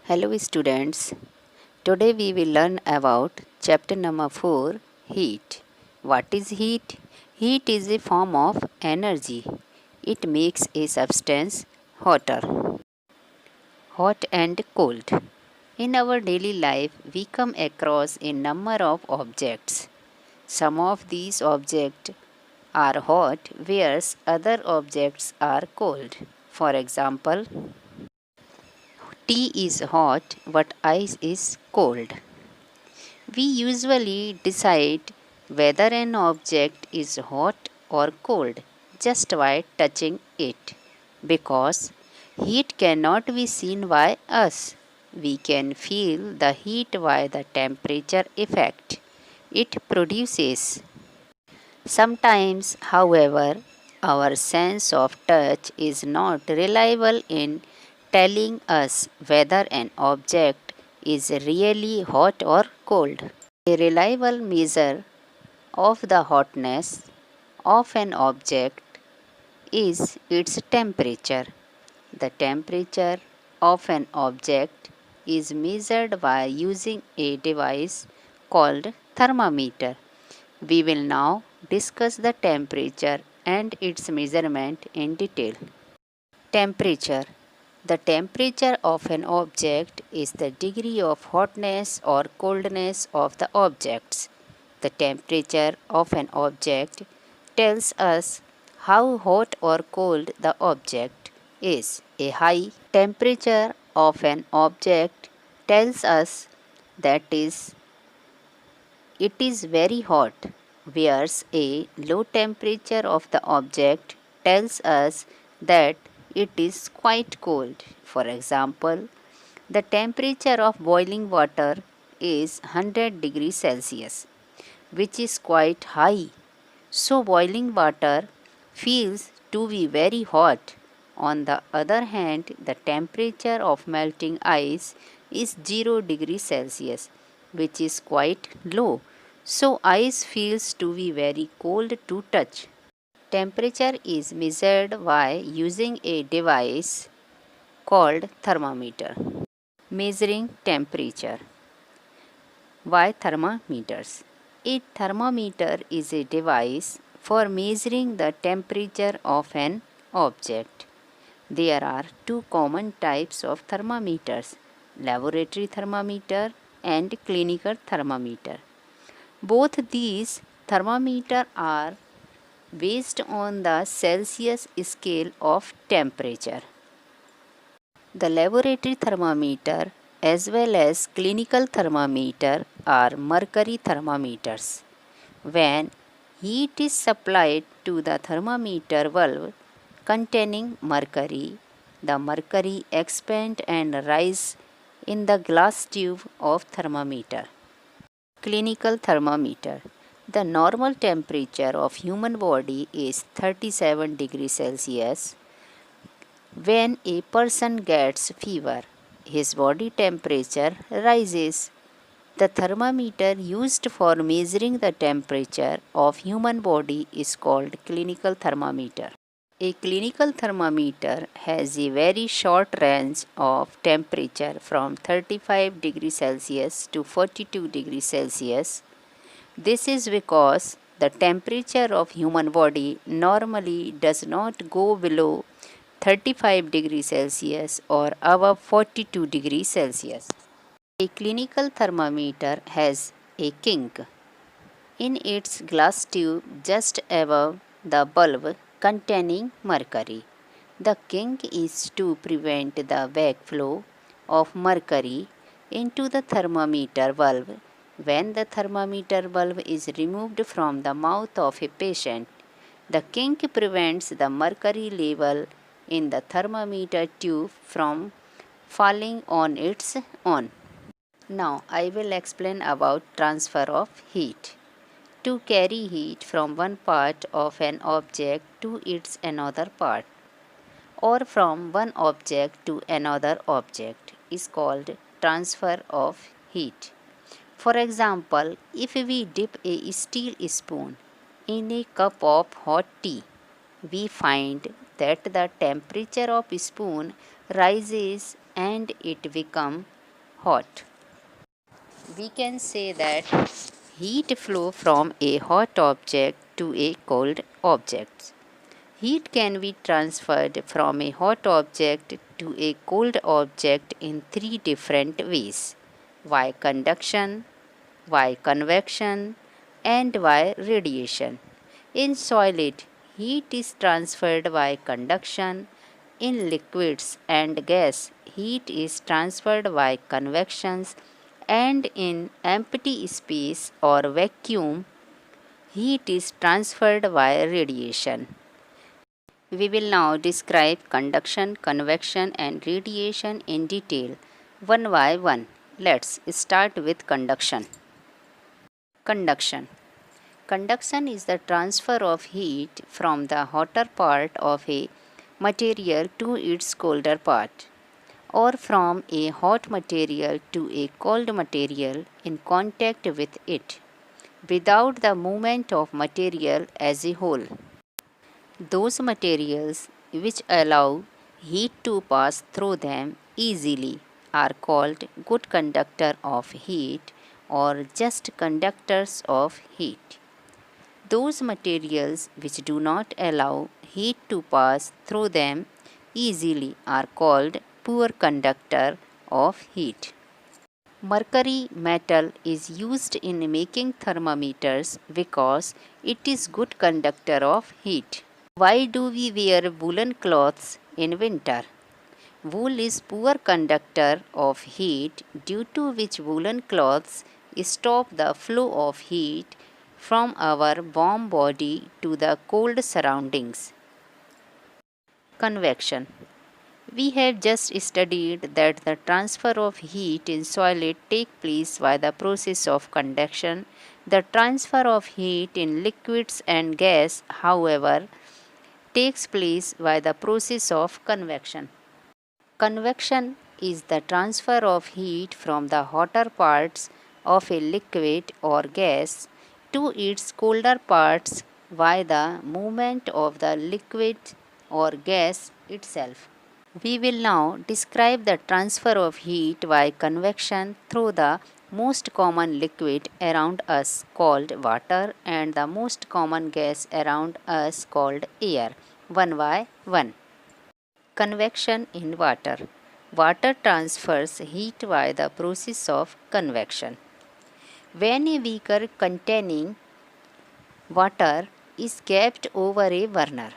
Hello students. Today we will learn about chapter number 4, heat. What is heat? Heat is a form of energy. It makes a substance hotter, hot and cold. In our daily life we come across a number of objects. Some of these objects are hot whereas other objects are cold. For example, tea is hot but ice is cold. We usually decide whether an object is hot or cold just by touching it because heat cannot be seen by us. We can feel the heat by the temperature effect it produces. Sometimes, however, our sense of touch is not reliable in telling us whether an object is really hot or cold. A reliable measure of the hotness of an object is its temperature. The temperature of an object is measured by using a device called thermometer. We will now discuss the temperature and its measurement in detail. Temperature. The temperature of an object is the degree of hotness or coldness of the objects. The temperature of an object tells us how hot or cold the object is. A high temperature of an object tells us that it is very hot, whereas a low temperature of the object tells us that it is quite cold. For example, the temperature of boiling water is 100 degrees Celsius, which is quite high. So, boiling water feels to be very hot. On the other hand, the temperature of melting ice is 0 degrees Celsius, which is quite low. So, ice feels to be very cold to touch. Temperature is measured by using a device called thermometer. Measuring temperature. Why thermometers? A thermometer is a device for measuring the temperature of an object. There are two common types of thermometers: laboratory thermometer and clinical thermometer. Both these thermometers are based on the Celsius scale of temperature. The laboratory thermometer as well as clinical thermometer are mercury thermometers. When heat is supplied to the thermometer valve containing mercury, the mercury expands and rises in the glass tube of thermometer. Clinical thermometer. The normal temperature of human body is 37 degrees Celsius. When a person gets fever, his body temperature rises. The thermometer used for measuring the temperature of human body is called clinical thermometer. A clinical thermometer has a very short range of temperature from 35 degrees Celsius to 42 degrees Celsius. This is because the temperature of human body normally does not go below 35 degrees Celsius or above 42 degrees Celsius. A clinical thermometer has a kink in its glass tube just above the bulb containing mercury. The kink is to prevent the backflow of mercury into the thermometer valve when the thermometer valve is removed from the mouth of a patient. The kink prevents the mercury level in the thermometer tube from falling on its own. Now I will explain about transfer of heat. To carry heat from one part of an object to its another part or from one object to another object is called transfer of heat. For example, if we dip a steel spoon in a cup of hot tea, we find that the temperature of spoon rises and it becomes hot. We can say that heat flow from a hot object to a cold object. Heat can be transferred from a hot object to a cold object in three different ways: by conduction, by convection, and by radiation. In solid, heat is transferred by conduction. In liquids and gas, heat is transferred by convections, and in empty space or vacuum, heat is transferred by radiation. We will now describe conduction, convection, and radiation in detail one by one. Let's start with conduction. Conduction. Conduction is the transfer of heat from the hotter part of a material to its colder part, or from a hot material to a cold material in contact with it, without the movement of material as a whole. Those materials which allow heat to pass through them easily are called good conductor of heat or just conductors of heat. Those materials which do not allow heat to pass through them easily are called poor conductor of heat. Mercury metal is used in making thermometers because it is good conductor of heat. Why do we wear woolen cloths in winter? Wool is poor conductor of heat, due to which woolen cloths stop the flow of heat from our warm body to the cold surroundings. Convection. We have just studied that the transfer of heat in solid takes place by the process of conduction. The transfer of heat in liquids and gas, however, takes place by the process of convection. Convection is the transfer of heat from the hotter parts of a liquid or gas to its colder parts by the movement of the liquid or gas itself. We will now describe the transfer of heat by convection through the most common liquid around us called water and the most common gas around us called air, one by one. Convection in water. Water transfers heat by the process of convection. When a beaker containing water is kept over a burner,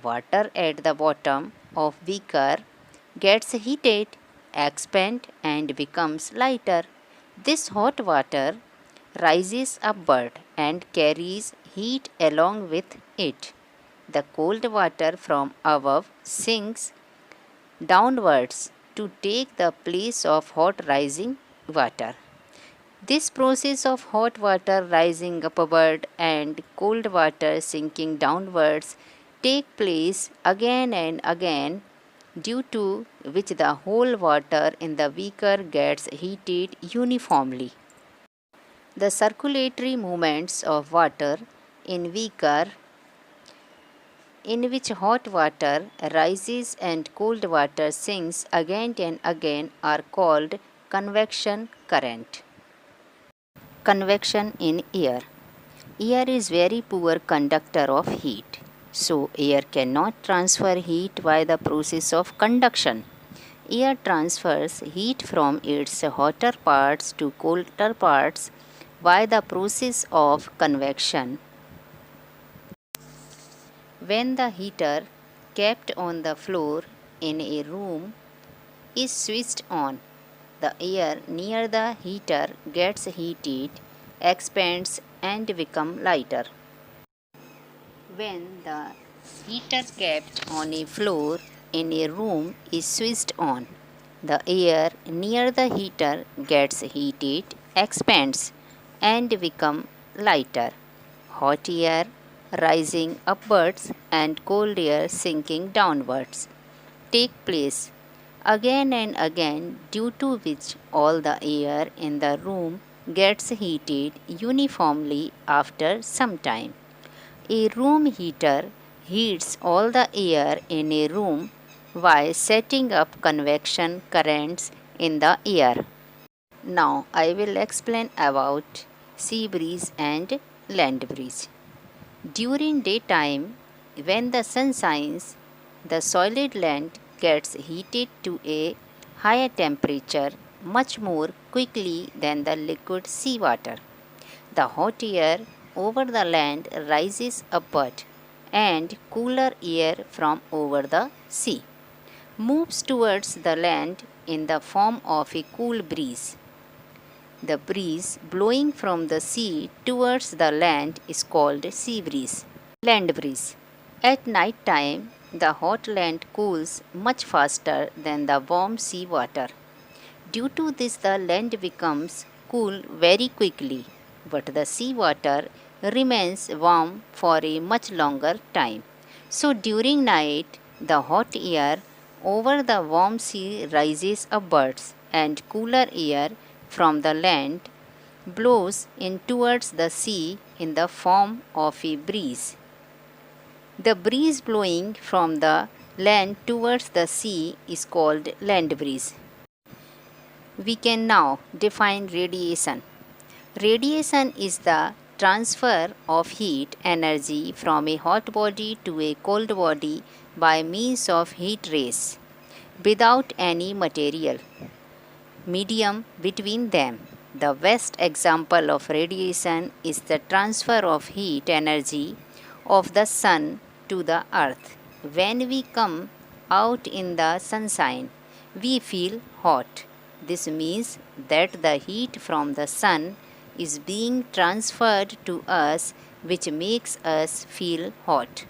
water at the bottom of beaker gets heated, expands and becomes lighter. This hot water rises upward and carries heat along with it. The cold water from above sinks downwards to take the place of hot rising water. This process of hot water rising upward and cold water sinking downwards take place again and again, due to which the whole water in the beaker gets heated uniformly. The circulatory movements of water in beaker in which hot water rises and cold water sinks again and again are called convection current. Convection in air. Air is very poor conductor of heat, so air cannot transfer heat by the process of conduction. Air transfers heat from its hotter parts to colder parts by the process of convection. When the heater kept on the floor in a room is switched on, the air near the heater gets heated, expands and becomes lighter. When the heater kept on a floor in a room is switched on, the air near the heater gets heated, expands and becomes lighter. Hot air rising upwards and cold air sinking downwards take place again and again, due to which all the air in the room gets heated uniformly after some time. A room heater heats all the air in a room by setting up convection currents in the air. Now I will explain about sea breeze and land breeze. During daytime, when the sun shines, the solid land gets heated to a higher temperature much more quickly than the liquid seawater. The hot air over the land rises upward, and cooler air from over the sea moves towards the land in the form of a cool breeze. The breeze blowing from the sea towards the land is called sea breeze. Land breeze. At night time, the hot land cools much faster than the warm sea water. Due to this, the land becomes cool very quickly, but the sea water remains warm for a much longer time. So during night, the hot air over the warm sea rises upwards, and cooler air from the land blows in towards the sea in the form of a breeze. The breeze blowing from the land towards the sea is called land breeze. We can now define radiation. Radiation is the transfer of heat energy from a hot body to a cold body by means of heat rays without any material medium between them. The best example of radiation is the transfer of heat energy of the sun to the earth. When we come out in the sunshine, we feel hot. This means that the heat from the sun is being transferred to us, which makes us feel hot.